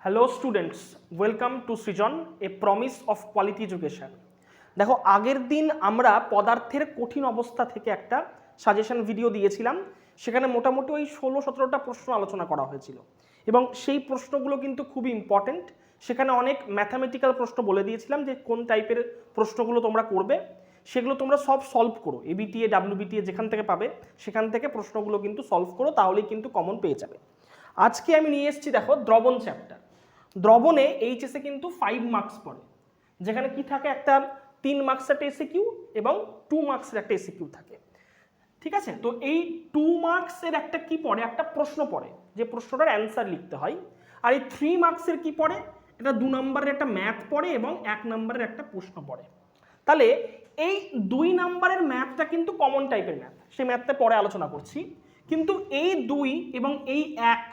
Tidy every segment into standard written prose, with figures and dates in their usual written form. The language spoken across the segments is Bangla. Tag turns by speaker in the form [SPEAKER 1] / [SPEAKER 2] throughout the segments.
[SPEAKER 1] Hello students, welcome to Srijan, a promise of quality education. দেখো, আগের দিন আমরা পদার্থের কঠিন অবস্থা থেকে একটা সাজেশন ভিডিও দিয়েছিলাম। সেখানে মোটামুটি ওই 16-17টা প্রশ্ন আলোচনা করা হয়েছিল এবং সেই প্রশ্নগুলো কিন্তু খুবই ইম্পর্টেন্ট। সেখানে অনেক ম্যাথামেটিক্যাল প্রশ্ন বলে দিয়েছিলাম যে কোন টাইপের প্রশ্নগুলো তোমরা করবে, সেগুলো তোমরা সব সলভ করো। এবিটিএ, ডাব্লিউবিটিএ যেখান থেকে পাবে সেখান থেকে প্রশ্নগুলো কিন্তু সলভ করো, তাহলেই কিন্তু কমন পেয়ে যাবে। আজকে আমি নিয়ে এসেছি দেখো দ্রবণ চ্যাপ্টার। দ্রবণে এইচএসে কিন্তু 5 মার্কস পড়ে, যেখানে কি থাকে একটা 3 মার্কসের একটা এসিকিউ এবং 2 মার্কসের একটা এসিকিউ থাকে। ঠিক আছে, তো এই 2 মার্কসের একটা কি পড়ে, একটা প্রশ্ন পড়ে, যে প্রশ্নটার অ্যান্সার লিখতে হয়। আর এই 3 মার্কসের কি পড়ে, এটা 2 নম্বরের একটা ম্যাথ পড়ে এবং 1 নম্বরের একটা প্রশ্ন পড়ে। তাহলে এই 2 নম্বরের ম্যাথটা কিন্তু কমন টাইপের ম্যাথ, সেই ম্যাথটা পরে আলোচনা করছি। কিন্তু এই 2 এবং এই 1,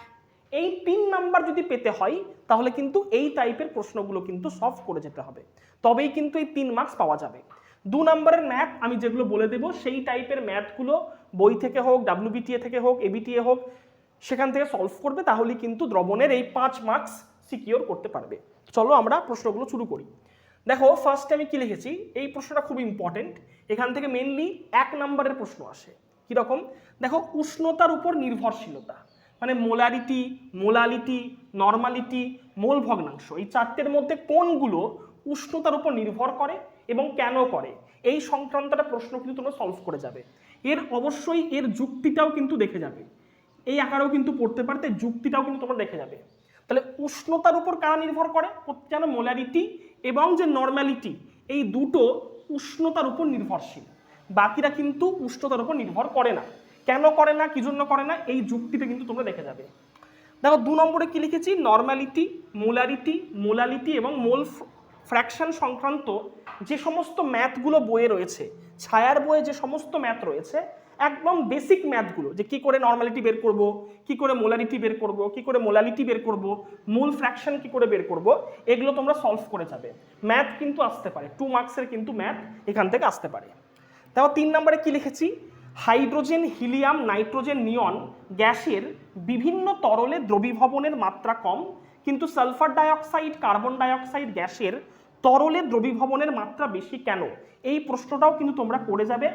[SPEAKER 1] এই 3 নাম্বার যদি পেতে হয় তাহলে কিন্তু এই টাইপের প্রশ্নগুলো কিন্তু সলভ করে যেতে হবে, তবেই কিন্তু এই 3 মার্কস পাওয়া যাবে। 2 নম্বরের ম্যাথ আমি যেগুলো বলে দেবো সেই টাইপের ম্যাথগুলো বই থেকে হোক, ডাব্লিউবিটিএ থেকে হোক, এবিটিএ হোক, সেখান থেকে সলভ করবে, তাহলেই কিন্তু দ্রবণের এই 5 মার্কস সিকিওর করতে পারবে। চলো আমরা প্রশ্নগুলো শুরু করি। দেখো, ফার্স্টে আমি কি লিখেছি, এই প্রশ্নটা খুব ইম্পর্টেন্ট। এখান থেকে মেনলি 1 নম্বরের প্রশ্ন আসে। কীরকম দেখো, উষ্ণতার উপর নির্ভরশীলতা, মানে মোলারিটি, মোলালিটি, নর্মালিটি, মোল ভগ্নাংশ, এই 4টের মধ্যে কোনগুলো উষ্ণতার উপর নির্ভর করে এবং কেন করে, এই সংক্রান্তটা প্রশ্ন কিন্তু তোমরা সলভ করে যাবে। অবশ্যই এর যুক্তিটাও কিন্তু দেখে যাবে, এই আকারেও কিন্তু পড়তে পারতে, যুক্তিটাও কিন্তু তোমরা দেখে যাবে। তাহলে উষ্ণতার উপর কারা নির্ভর করে, যেন মোলারিটি এবং যে নর্মালিটি, এই দুটো উষ্ণতার উপর নির্ভরশীল, বাকিরা কিন্তু উষ্ণতার উপর নির্ভর করে না। কেন করে না, কি জন্য করে না, এই যুক্তিটা কিন্তু তোমরা দেখে যাবে। দেখো 2 নম্বরে কি লিখেছি, নর্মালিটি, মোলারিটি, মোলালিটি এবং মোল ফ্র্যাকশন সংক্রান্ত যে সমস্ত ম্যাথগুলো বইয়ে রয়েছে, ছায়ার বইয়ে যে সমস্ত ম্যাথ রয়েছে, একদম বেসিক ম্যাথগুলো, যে কি করে নর্মালিটি বের করব, কি করে মোলারিটি বের করব, কি করে মোলালিটি বের করব, মোল ফ্র্যাকশন কি করে বের করব, এগুলো তোমরা সলভ করে যাবে। ম্যাথ কিন্তু আসতে পারে, 2 মার্কসের কিন্তু ম্যাথ এখান থেকে আসতে পারে। তারপর 3 নম্বরে কি লিখেছি, হাইড্রোজেন, হিলিয়াম, নাইট্রোজেন, নিয়ন গ্যাসের বিভিন্ন তরলে দ্রবীভবনের মাত্রা কম, কিন্তু সালফার ডাইঅক্সাইড, কার্বন ডাইঅক্সাইড গ্যাসের তরলে দ্রবীভবনের মাত্রা বেশি কেন, এই প্রশ্নটাও কিন্তু তোমরা করে যাবে।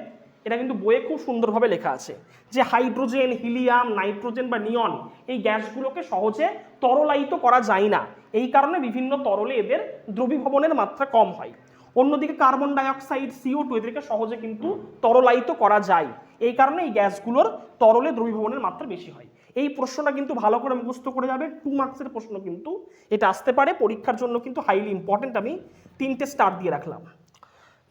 [SPEAKER 1] এটা কিন্তু বইয়ে খুব সুন্দরভাবে লেখা আছে যে হাইড্রোজেন, হিলিয়াম, নাইট্রোজেন বা নিয়ন এই গ্যাসগুলোকে সহজে তরলায়িত করা যায় না, এই কারণে বিভিন্ন তরলে এদের দ্রবীভবনের মাত্রা কম হয়। অন্যদিকে কার্বন ডাইঅক্সাইড, CO2 এদেরকে সহজে কিন্তু তরলায়িত করা যায়, এই কারণে এই গ্যাসগুলোর তরলে দ্রবীভবনের মাত্রা বেশি হয়। এই প্রশ্নটা কিন্তু ভালো করে মুখস্থ করে যাবে, 2 মার্কসের প্রশ্ন কিন্তু এটা আসতে পারে, পরীক্ষার জন্য কিন্তু হাইলি ইম্পর্টেন্ট। আমি 3টে স্টার দিয়ে রাখলাম।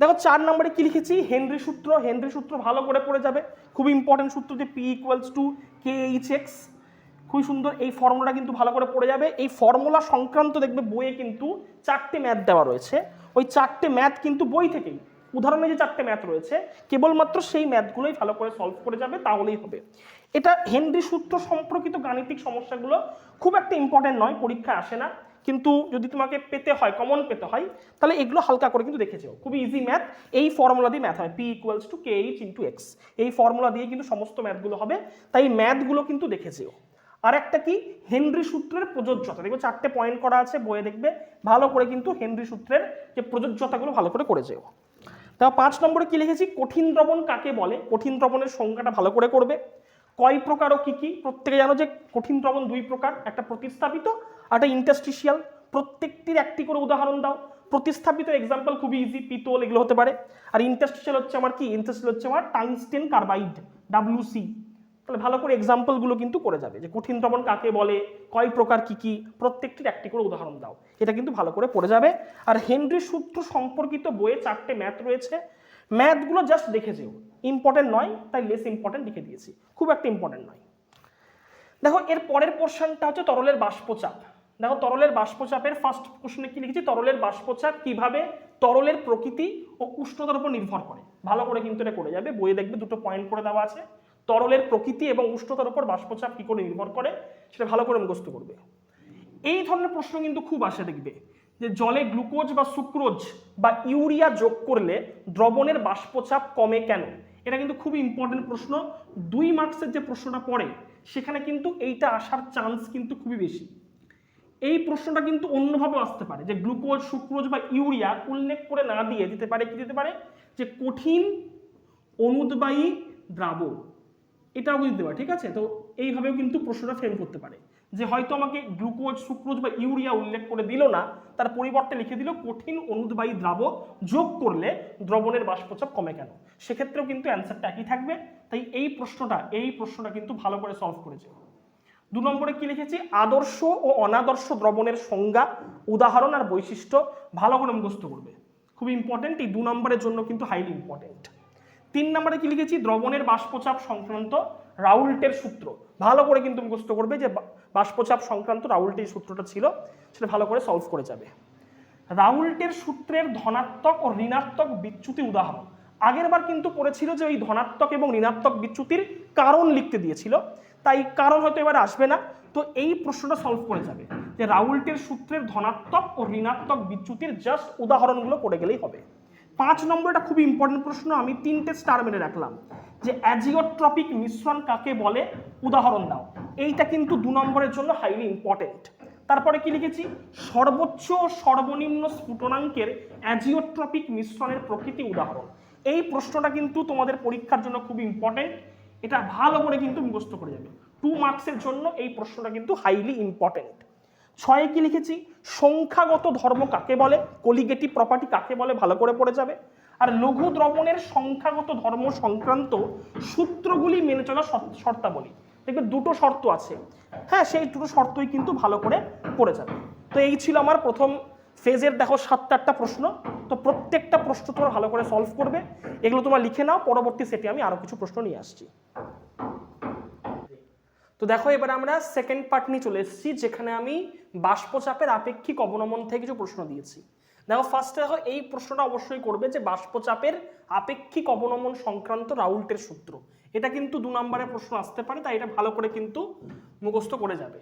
[SPEAKER 1] দেখো 4 নম্বরে কি লিখেছি, হেনরি সূত্র। হেনরি সূত্র ভালো করে পড়ে যাবে, খুব ইম্পর্টেন্ট সূত্র, যে P=KH। খুবই সুন্দর, এই ফর্মুলাটা কিন্তু ভালো করে পড়ে যাবে। এই ফর্মুলা সংক্রান্ত দেখবে বইয়ে কিন্তু 4টে ম্যাথ দেওয়া রয়েছে, ওই 4টে ম্যাথ কিন্তু বই থেকেই, উদাহরণে যে 4টে ম্যাথ রয়েছে কেবলমাত্র সেই ম্যাথগুলোই ভালো করে সলভ করে যাবে, তাহলেই হবে। এটা হেনরি সূত্র সম্পর্কিত গাণিতিক সমস্যাগুলো খুব একটা ইম্পর্টেন্ট নয়, পরীক্ষায় আসে না, কিন্তু যদি তোমাকে পেতে হয়, কমন পেতে হয়, তাহলে এগুলো হালকা করে কিন্তু দেখে যাও। খুবই ইজি ম্যাথ, এই ফর্মুলা দিয়ে ম্যাথ হয়, P=KH×X, এই ফর্মুলা দিয়ে কিন্তু সমস্ত ম্যাথগুলো হবে, তাই ম্যাথগুলো কিন্তু দেখে যেও। আর একটা কি, হেনরি সূত্রের প্রযোজ্যতা, দেখবে 4টে পয়েন্ট করা আছে বইয়ে, দেখবে ভালো করে কিন্তু হেনরি সূত্রের যে প্রযোজ্যতাগুলো ভালো করে করে যেও। তারপর 5 নম্বরে কি লিখেছি, কঠিন দ্রবণ কাকে বলে, কঠিন দ্রবণের সংজ্ঞাটা ভালো করে করবে। কয় প্রকার ও কি কি, প্রত্যেকে জানো যে কঠিন দ্রবণ 2 প্রকার, একটা প্রতিস্থাপিত আর একটা ইন্টারস্টিশিয়াল। প্রত্যেকটির একটি করে উদাহরণ দাও। প্রতিস্থাপিত এক্সাম্পল খুবই ইজি, পিতল এগুলো হতে পারে। আর ইন্টারস্টিশিয়াল হচ্ছে আমার কি, ইন্টারস্টিশিয়াল হচ্ছে আমার টাংস্টেন কার্বাইড, WC। তাহলে ভালো করে এক্সাম্পলগুলো কিন্তু করে যাবে, যে কঠিন দ্রবণ কাকে বলে, কয় প্রকার কি কি, প্রত্যেকটির একটি করে উদাহরণ দাও, এটা কিন্তু ভালো করে পড়ে যাবে। আর হেনরি সূত্র সম্পর্কিত বইয়ে 4টে ম্যাথ রয়েছে, ম্যাথগুলো জাস্ট দেখে যেও, ইম্পর্টেন্ট নয়, তাই লেস ইম্পর্টেন্ট লিখে দিয়েছি, খুব একটা ইম্পর্টেন্ট নয়। দেখো এর পরের পোর্শনটা হচ্ছে তরলের বাষ্পচাপ। দেখো তরলের বাষ্পচাপের ফার্স্ট কোশ্চেনে কি লিখেছি, তরলের বাষ্পচাপ কিভাবে তরলের প্রকৃতি ও উষ্ণতার উপর নির্ভর করে, ভালো করে কিন্তু এটা করে যাবে, বইয়ে দেখবে 2টো পয়েন্ট করে দেওয়া আছে, তরলের প্রকৃতি এবং উষ্ণতার উপর বাষ্পচাপ কি করে নির্ভর করে, সেটা ভালো করে মুখস্থ করবে। এই ধরনের প্রশ্ন কিন্তু খুব আসে, দেখবে যে জলে গ্লুকোজ বা সুক্রোজ বা ইউরিয়া যোগ করলে দ্রবণের বাষ্পচাপ কমে কেন, এটা কিন্তু খুব ইম্পর্টেন্ট প্রশ্ন। 2 মার্কসের যে প্রশ্নটা পড়ে সেখানে কিন্তু এইটা আসার চান্স কিন্তু খুবই বেশি। এই প্রশ্নটা কিন্তু অন্যভাবে আসতে পারে, যে গ্লুকোজ, সুক্রোজ বা ইউরিয়া উল্লেখ করে না দিয়ে দিতে পারে কি দিতে পারে, যে কঠিন অনুদ্বায়ী দ্রাবক, এটাও দিতে পারে। ঠিক আছে, তো এইভাবেও কিন্তু প্রশ্নটা ফ্রেম করতে পারে, যে হয়তো আমাকে গ্লুকোজ, সুক্রোজ বা ইউরিয়া উল্লেখ করে দিল না, তার পরিবর্তে লিখে দিল কঠিন অনুদ্বায়ী দ্রাবক যোগ করলে দ্রবণের বাষ্পচাপ কমে কেন, সেক্ষেত্রেও কিন্তু অ্যান্সারটা একই থাকবে। তাই এই প্রশ্নটা কিন্তু ভালো করে সলভ করেছে। 2 নম্বরে কি লিখেছি, আদর্শ ও অনাদর্শ দ্রবণের সংজ্ঞা, উদাহরণ আর বৈশিষ্ট্য ভালো করে মুখস্থ করবে, খুব ইম্পর্টেন্ট। এই 2 নম্বরের জন্য কিন্তু হাইলি ইম্পর্টেন্ট। 3 নম্বরে কি লিখেছি, দ্রবণের বাষ্পচাপ সংক্রান্ত রাউল্টের সূত্র ভালো করে কিন্তু মুখস্থ করবে, যে বাষ্পচাপ সংক্রান্ত রাউল্টের সূত্রটা ছিল সেটা ভালো করে সলভ করে যাবে। রাউল্টের সূত্রের ধনাত্মক ও ঋণাত্মক বিচ্যুতি উদাহরণ, আগের বার কিন্তু পড়েছিল যে ওই ধনাত্মক এবং ঋণাত্মক বিচ্যুতির কারণ লিখতে দিয়েছিল, তাই কারণ হয়তো এবার আসবে না, তো এই প্রশ্নটা সলভ করে যাবে, যে রাউল্টের সূত্রের ধনাত্মক ও ঋণাত্মক বিচ্যুতির জাস্ট উদাহরণগুলো পড়ে গেলেই হবে। 5 নম্বরটা খুব ইম্পর্টেন্ট প্রশ্ন, আমি 3টে স্টার মেরে রাখলাম, যে অ্যাজিওট্রপিক মিশ্রণ কাকে বলে, উদাহরণ দাও। এইটা কিন্তু 2 নম্বরের জন্য হাইলি ইম্পর্টেন্ট। তারপরে কি লিখেছি, সর্বোচ্চ ও সর্বনিম্ন স্ফুটনাঙ্কের অ্যাজিওট্রপিক মিশ্রণের প্রকৃতি উদাহরণ। এই প্রশ্নটা কিন্তু তোমাদের পরীক্ষার জন্য খুব ইম্পর্টেন্ট, এটা ভালো করে কিন্তু মুখস্থ করে যাবে। 2 মার্কসের জন্য এই প্রশ্নটা কিন্তু হাইলি ইম্পর্টেন্ট। 6 কি লিখেছি, সংখ্যাগত ধর্ম কাকে বলে, কোলিগেটিভ প্রপার্টি কাকে বলে, ভালো করে পড়ে যাবে। আর লঘু দ্রবণের সংখ্যাগত ধর্ম সংক্রান্ত সূত্রগুলি মেনে চলা শর্তাবলী, দেখবে 2টো শর্ত আছে, হ্যাঁ সেই 2টো শর্তই কিন্তু ভালো করে পড়ে যাবে। তো এই ছিল আমার প্রথম ফেজের দেখো 7-8টা প্রশ্ন, তো প্রত্যেকটা প্রশ্ন তোমরা ভালো করে সলভ করবে, এগুলো তোমরা লিখে নাও, পরবর্তী সেটে আমি আরো কিছু প্রশ্ন নিয়ে আসছি। তো দেখো এবার আমরা সেকেন্ড পার্ট নিয়ে চলে এসেছি, যেখানে আমি বাষ্পচাপের আপেক্ষিক অবনমন থেকে কিছু প্রশ্ন দিয়েছি। দেখো ফার্স্টে দেখো এই প্রশ্নটা অবশ্যই করবে, যে বাষ্পচাপের আপেক্ষিক অবনমন সংক্রান্ত রাউল্টের সূত্র, এটা কিন্তু 2 নম্বরের প্রশ্ন আসতে পারে, তাই এটা ভালো করে কিন্তু মুখস্থ করে যাবে।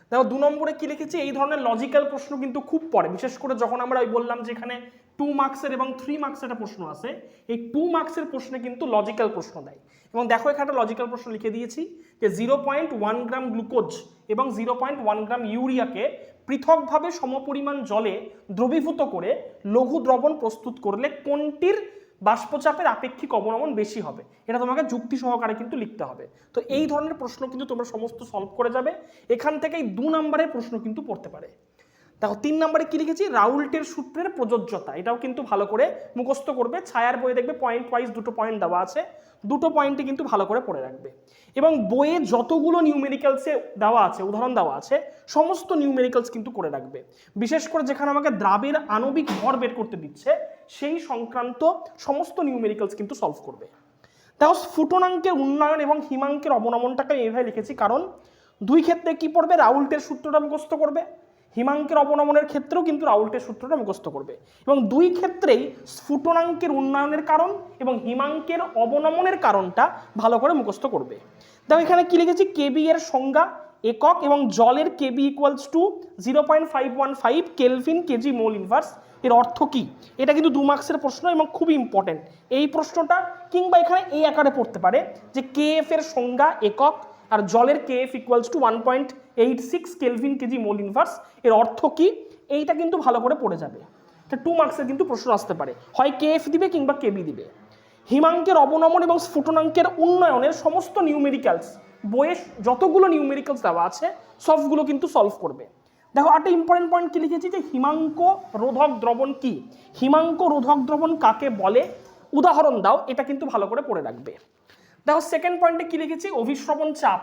[SPEAKER 1] দেখো 2 নম্বরে কি লিখেছি, এই ধরনের লজিক্যাল প্রশ্ন কিন্তু খুব পড়ে, বিশেষ করে যখন আমরা ওই বললাম যে এখানে 2 মার্কসের এবং 3 মার্কসের একটা প্রশ্ন আছে, এই 2 মার্কসের প্রশ্নে কিন্তু লজিক্যাল প্রশ্ন দেয়। এবং দেখো এখানে একটা লজিক্যাল প্রশ্ন লিখে দিয়েছি, যে 0.1 গ্রাম গ্লুকোজ এবং 0.1 গ্রাম ইউরিয়াকে পৃথকভাবে সমপরিমাণ জলে দ্রবীভূত করে লঘু দ্রবণ প্রস্তুত করলে কোনটির বাষ্পচাপের আপেক্ষিক অবনমন বেশি হবে, এটা তোমাকে যুক্তি সহকারে কিন্তু লিখতে হবে। তো এই ধরনের প্রশ্ন কিন্তু তোমরা সমস্ত সলভ করে যাবে, এখান থেকেই 2 নম্বরের প্রশ্ন কিন্তু পড়তে পারে। দেখো 3 নম্বরে কি লিখেছি, রাউল্টের সূত্রের প্রযোজ্যতা, এটাও কিন্তু ভালো করে মুখস্থ করবে, ছায়ার বইয়ে দেখবে পয়েন্ট ওয়াইজ 2টো পয়েন্ট দেওয়া আছে, 2টো পয়েন্টে কিন্তু ভালো করে পড়ে রাখবে। এবং বইয়ে যতগুলো নিউমেরিক্যালসে দেওয়া আছে, উদাহরণ দেওয়া আছে, সমস্ত নিউমেরিক্যালস কিন্তু করে রাখবে, বিশেষ করে যেখানে আমাকে দ্রাবের আণবিক ভর বের করতে দিচ্ছে সেই সংক্রান্ত সমস্ত নিউমেরিক্যালস কিন্তু সলভ করবে। দেখো স্ফুটনাঙ্কের উন্নয়ন এবং হিমাঙ্কের অবনমনটাকে এইভাবে লিখেছি, কারণ 2 ক্ষেত্রে কি পড়বে, রাউল্টের সূত্রটা মুখস্থ করবে, হিমাঙ্কের অবনমনের ক্ষেত্রেও কিন্তু রাউল্টের সূত্রটা মুখস্থ করবে, এবং 2 ক্ষেত্রেই স্ফুটনাঙ্কের উন্নয়নের কারণ এবং হিমাঙ্কের অবনমনের কারণটা ভালো করে মুখস্থ করবে। দেখো এখানে কি লিখেছি, কেবি এর সংজ্ঞা একক এবং জলের K B equals to 0.515 kelvin KG mole inverse, এর অর্থ কি, এটা কিন্তু 2 মার্কসের প্রশ্ন এবং খুবই ইম্পর্টেন্ট এই প্রশ্নটা, কিংবা এখানে এই আকারে পড়তে পারে, যে কেএফ এর সংজ্ঞা একক আর জলের KF equals to 1.86 kelvin KG mole inverse, এর অর্থ কি, এইটা কিন্তু ভালো করে পড়ে যাবে। এটা 2 মার্কসের কিন্তু প্রশ্ন আসতে পারে, হয় কেএফ দিবে কিংবা কেবি দিবে। হিমাঙ্কের অবনমন এবং স্ফুটনাঙ্কের উন্নয়নের সমস্ত নিউমেরিক্যালস, বইয়ে যতগুলো নিউমেরিক্যালস দেওয়া আছে সবগুলো কিন্তু সলভ করবে। দেখো একটা ইম্পর্টেন্ট পয়েন্ট কি লিখেছি, যে হিমাঙ্ক রোধক দ্রবণ কি, হিমাঙ্ক রোধক দ্রবণ কাকে বলে, উদাহরণ দাও, এটা কিন্তু ভালো করে পড়ে রাখবে। দেখো সেকেন্ড পয়েন্টে কি লিখেছি, অভিশ্রবণ চাপ,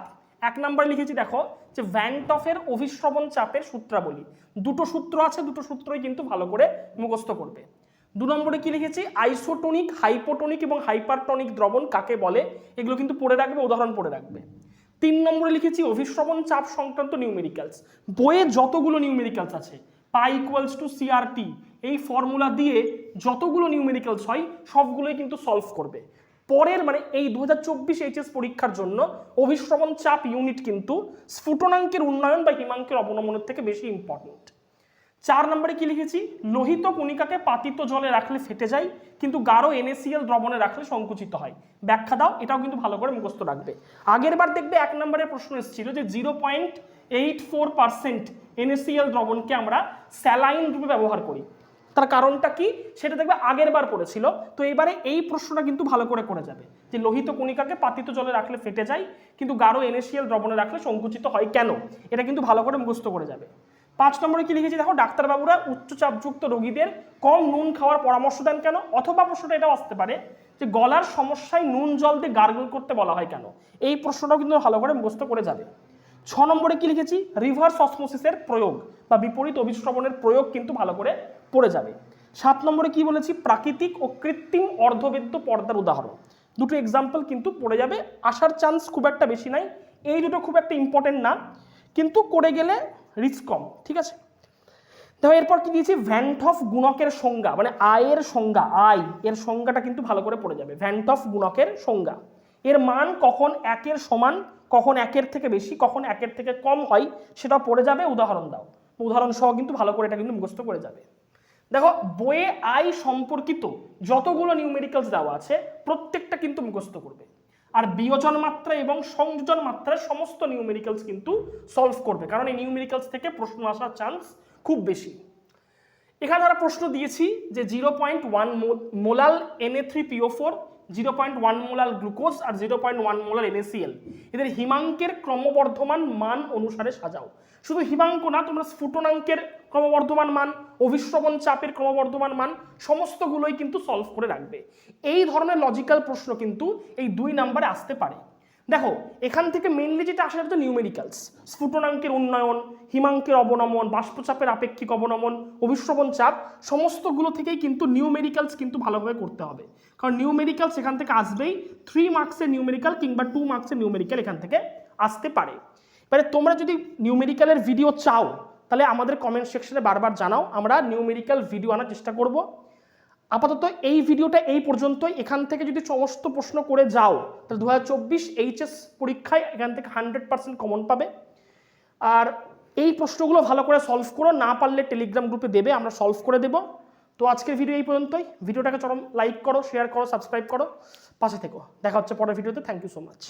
[SPEAKER 1] 1 নম্বরে লিখেছি দেখো, যে ভ্যান টফের অভিশ্রবণ চাপের সূত্রাবলী, 2টো সূত্র আছে, 2টো সূত্রই কিন্তু ভালো করে মুখস্থ করবে। 2 নম্বরে কি লিখেছি, আইসোটোনিক, হাইপোটোনিক এবং হাইপারটনিক দ্রবণ কাকে বলে, এগুলো কিন্তু পড়ে রাখবে, উদাহরণ পড়ে রাখবে। 3 নম্বরে লিখেছি অভিশ্রবণ চাপ সংক্রান্ত নিউমেরিক্যালস, বইয়ে যতগুলো নিউমেরিক্যালস আছে, পাই ইকুয়ালস টু সিআরটি, এই ফর্মুলা দিয়ে যতগুলো নিউমেরিক্যালস হয় সবগুলোই কিন্তু সলভ করবে। পরের মানে এই 2024 এইচএস পরীক্ষার জন্য অভিশ্রবণ চাপ ইউনিট কিন্তু স্ফুটনাঙ্কের উন্নয়ন বা হিমাঙ্কের অবনমনের থেকে বেশি ইম্পর্টেন্ট। 4 নম্বরে কি লিখেছি, লোহিত কণিকাকে পাতিত জলে রাখলে ফেটে যায়, কিন্তু গাঢ় NaCl দ্রবণে রাখলে সংকুচিত হয়। ব্যাখ্যা দাও, এটাও কিন্তু ভালো করে মুখস্থ রাখবে। আগের বার দেখবে 1 নম্বরের প্রশ্ন এসেছিল যে 0.84% NaCl দ্রবণকে আমরা স্যালাইন রূপে ব্যবহার করি, তার কারণটা কি সেটা দেখবে আগের বার পড়েছিল। তো এবারে এই প্রশ্নটা কিন্তু ভালো করে করে যাবে যে লোহিত কণিকাকে পাতিত জলে রাখলে ফেটে যায়, কিন্তু গাঢ় NaCl দ্রবণে রাখলে সংকুচিত হয় কেন, এটা কিন্তু ভালো করে মুখস্থ করে যাবে। 5 নম্বরে কি লিখেছি দেখো, ডাক্তারবাবুরা উচ্চচাপযুক্ত রোগীদের কম নুন খাওয়ার পরামর্শ দেন কেন, অথবা প্রশ্নটা এটাও আসতে পারে যে গলার সমস্যায় নুন জল দিয়ে গার্গল করতে বলা হয় কেন, এই প্রশ্নটাও কিন্তু ভালো করে মুখস্থ করে যাবে। 6 নম্বরে কি লিখেছি, রিভার্স অসমোসিসের প্রয়োগ বা বিপরীত অভিশ্রবণের প্রয়োগ কিন্তু ভালো করে পড়ে যাবে। 7 নম্বরে কি বলেছি, প্রাকৃতিক ও কৃত্রিম অর্ধবেদ্য পর্দার উদাহরণ, দুটো এক্সাম্পল কিন্তু পড়ে যাবে, আসার চান্স খুব একটা বেশি নাই, এই দুটো খুব একটা ইম্পর্টেন্ট না, কিন্তু করে গেলে রিস্ক কম, ঠিক আছে। দেখো এরপর কি দিয়েছি, ভ্যান টফ গুণকের সংজ্ঞা, মানে আয়ের সংজ্ঞা, আয় এর সংজ্ঞাটা কিন্তু ভালো করে পড়ে যাবে। ভ্যান টফ গুণকের সংজ্ঞা, এর মান কখন 1-এর সমান, কখন 1-এর থেকে বেশি, কখন 1-এর থেকে কম হয়, সেটা পড়ে যাবে। উদাহরণ দাও, উদাহরণ সহ কিন্তু ভালো করে এটা কিন্তু মুখস্থ করে যাবে। দেখো বইয়ে আয় সম্পর্কিত যতগুলো নিউমেরিক্যালস দেওয়া আছে প্রত্যেকটা কিন্তু মুখস্থ করবে, আর বিয়োজন মাত্রা এবং সংযোজন মাত্রার সমস্ত নিউমেরিক্যালস কিন্তু সলভ করবে, কারণ এই নিউমেরিক্যালস থেকে প্রশ্ন আসার চান্স খুব বেশি। এখানে আমরা প্রশ্ন দিয়েছি যে 0.1 মোলাল Na3PO4, 0.1 মোলাল গ্লুকোজ আর 0.1 মোলাল NaCl, এদের হিমাঙ্কের ক্রমবর্ধমান মান অনুসারে সাজাও। শুধু হিমাঙ্ক না, তোমরা স্ফুটনাঙ্কের ক্রমবর্ধমান মান, অভিশ্রবণ চাপের ক্রমবর্ধমান মান, সমস্তগুলোই কিন্তু সলভ করে রাখবে। এই ধরনের লজিক্যাল প্রশ্ন কিন্তু এই 2 নম্বরে আসতে পারে। দেখো এখান থেকে মেনলি যেটা আসে সেটা নিউমেরিক্যালস, স্ফুটনাঙ্কের উন্নয়ন, হিমাঙ্কের অবনমন, বাষ্পচাপের আপেক্ষিক অবনমন, অভিশ্রবণ চাপ, সমস্তগুলো থেকেই কিন্তু নিউমেরিক্যালস কিন্তু ভালোভাবে করতে হবে, কারণ নিউমেরিক্যালস এখান থেকে আসবেই। 3 মার্কসের নিউমেরিক্যাল কিংবা 2 মার্কসের নিউমেরিক্যাল এখান থেকে আসতে পারে। এবারে তোমরা যদি নিউমেরিক্যালের ভিডিও চাও তাহলে আমাদের কমেন্ট সেকশনে বারবার জানাও, আমরা নিউমেরিক্যাল ভিডিও আনার চেষ্টা করব। আপাতত এই ভিডিওটা এই পর্যন্তই। এখান থেকে যদি সমস্ত প্রশ্ন করে যাও তাহলে 2024 HS পরীক্ষায় এখান থেকে 100% কমন পাবে। আর এই প্রশ্নগুলো ভালো করে সলভ করো, না পারলে টেলিগ্রাম গ্রুপে দেবে, আমরা সলভ করে দেব। তো আজকের ভিডিও এই পর্যন্তই। ভিডিওটাকে চরম লাইক করো, শেয়ার করো, সাবস্ক্রাইব করো, পাশে থেকো। দেখা হচ্ছে পরের ভিডিওতে। Thank you so much.